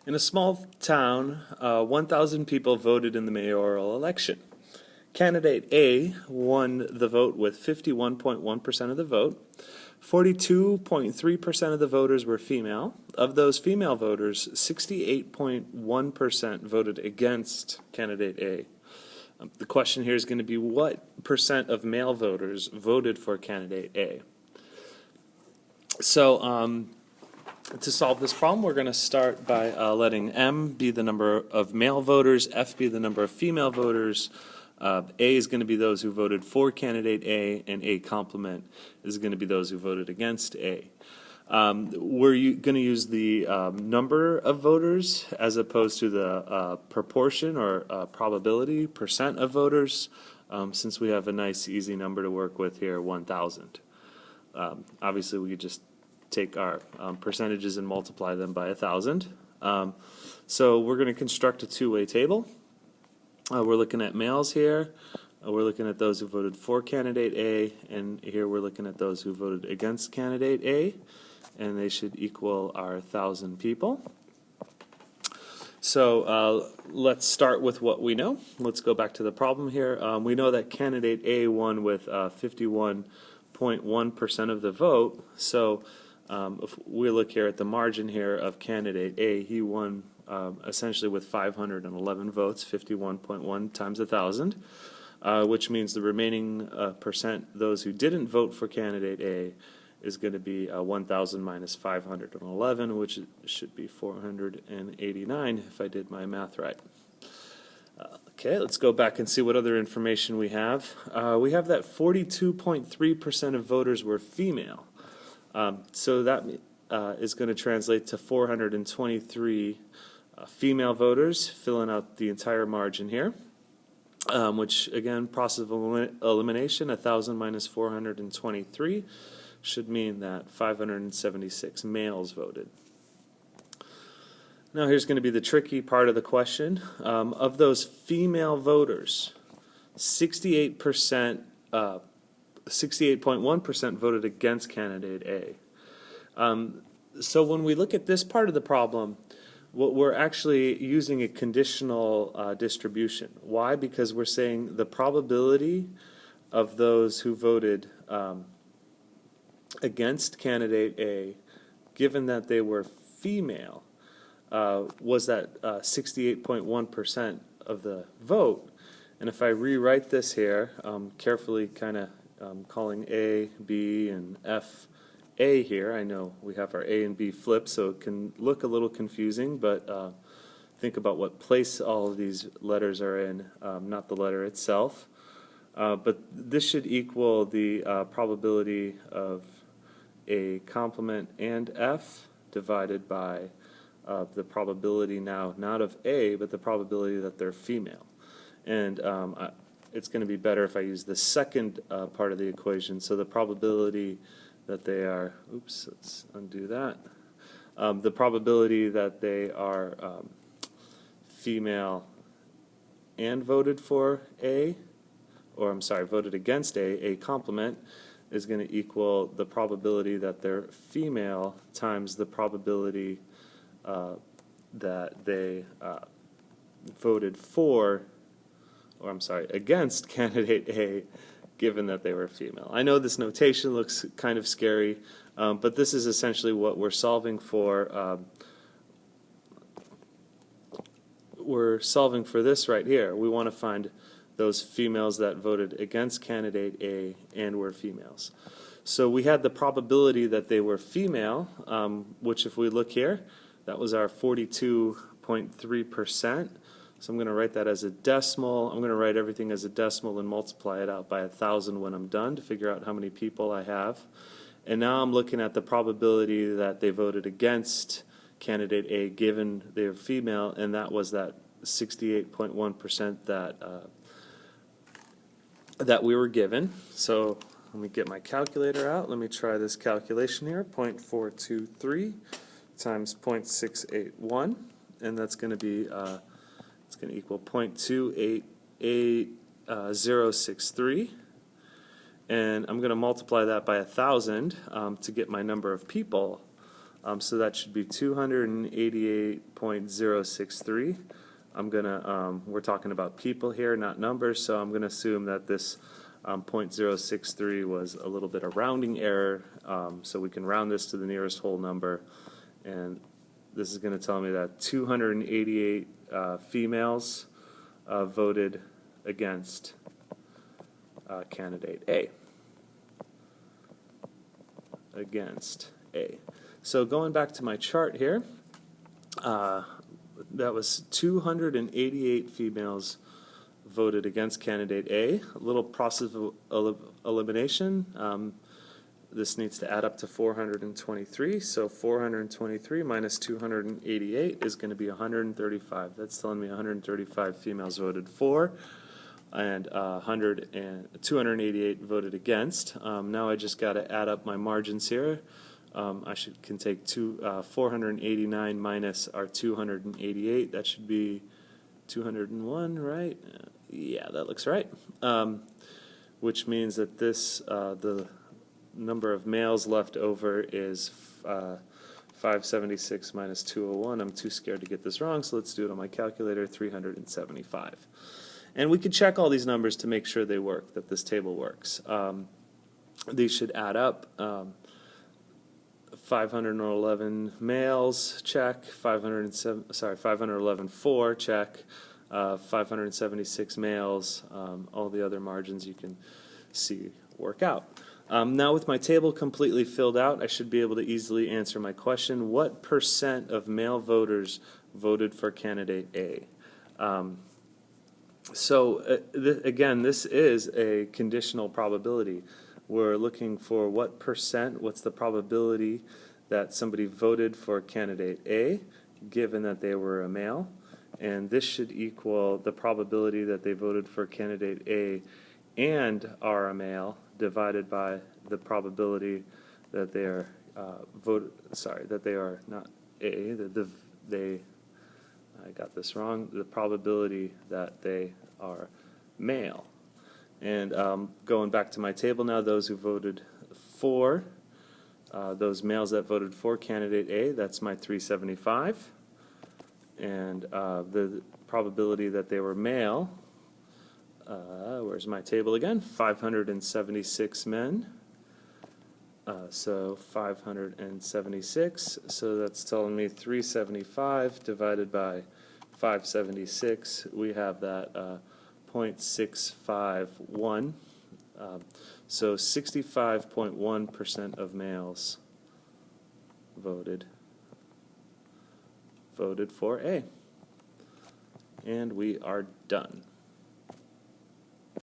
In a small town, 1,000 people voted in the mayoral election. Candidate A won the vote with 51.1% of the vote. 42.3% of the voters were female. Of those female voters, 68.1% voted against candidate A. The question here is going to be what percent of male voters voted for candidate A? So, to solve this problem, we're going to start by letting M be the number of male voters, F be the number of female voters. A is going to be those who voted for candidate A, and A complement is going to be those who voted against A. We're going to use the number of voters as opposed to the proportion or probability, percent of voters, since we have a nice easy number to work with here, 1,000. Obviously, we could just take our percentages and multiply them by 1,000. So we're going to construct a two-way table. We're looking at males here. We're looking at those who voted for candidate A, and here we're looking at those who voted against candidate A, and they should equal our 1,000 people. So let's start with what we know. Let's go back to the problem here. We know that candidate A won with 51.1% of the vote. So if we look here at the margin here of candidate A, he won essentially with 511 votes, 51.1 times 1,000, which means the remaining percent, those who didn't vote for candidate A, is going to be 1,000 minus 511, which should be 489 if I did my math right. Okay, let's go back and see what other information we have. We have that 42.3% of voters were female. So that is going to translate to 423 female voters, filling out the entire margin here, which again, process of elimination, 1,000 minus 423 should mean that 576 males voted. Now here's going to be the tricky part of the question. Of those female voters, 68.1% voted against candidate A. So when we look at this part of the problem, what we're actually using a conditional distribution. Why? Because we're saying the probability of those who voted against candidate A, given that they were female, was that 68.1% of the vote. And if I rewrite this here, carefully kind of calling A, B, and F A here. I know we have our A and B flipped, so it can look a little confusing, but think about what place all of these letters are in, not the letter itself. But this should equal the probability of A complement and F divided by the probability now, not of A, but the probability that they're female. And it's going to be better if I use the second part of the equation, so the probability that they are, oops, let's undo that. The probability that they are female and voted for A, or I'm sorry, voted against A complement, is going to equal the probability that they're female times the probability that they voted for, or I'm sorry, against candidate A, given that they were female. I know this notation looks kind of scary, but this is essentially what we're solving for. We're solving for this right here. We want to find those females that voted against candidate A and were females. So we had the probability that they were female, which if we look here, that was our 42.3%. So I'm going to write that as a decimal. I'm going to write everything as a decimal and multiply it out by 1,000 when I'm done to figure out how many people I have. And now I'm looking at the probability that they voted against candidate A given they were female, and that was that 68.1% that we were given. So let me get my calculator out. Let me try this calculation here. 0.423 times 0.681, and that's going to be it's going to equal 0.288063, and I'm going to multiply that by 1,000 to get my number of people So that should be 288.063. We're talking about people here, not numbers, so I'm gonna assume that this 0.063 was a little bit of rounding error, so we can round this to the nearest whole number, and this is gonna tell me that 288 females voted against candidate A. Against A. So going back to my chart here, that was 288 females voted against candidate A. A little process of elimination. This needs to add up to 423. So 423 minus 288 is going to be 135. That's telling me 135 females voted for, and 288 voted against. Now I just got to add up my margins here. Can take 489 minus our 288. That should be 201, right? Yeah, that looks right. Which means that the number of males left over is 576 minus 201. I'm too scared to get this wrong, so let's do it on my calculator. 375. And we could check all these numbers to make sure they work, that this table works. These should add up. 511 males, check. 511 for, check. 576 males. All the other margins you can see work out. Now with my table completely filled out, I should be able to easily answer my question. What percent of male voters voted for candidate A? Again, this is a conditional probability. We're looking for what percent, what's the probability that somebody voted for candidate A, given that they were a male, and this should equal the probability that they voted for candidate A and are a male divided by the probability that they are that they are not A, I got this wrong, the probability that they are male. And going back to my table now, those who voted for, those males that voted for candidate A, that's my 375. And the probability that they were male, where's my table again? 576 men. So 576, so that's telling me 375 divided by 576, we have that 0.651. So 65.1% of males voted for A. And we are done.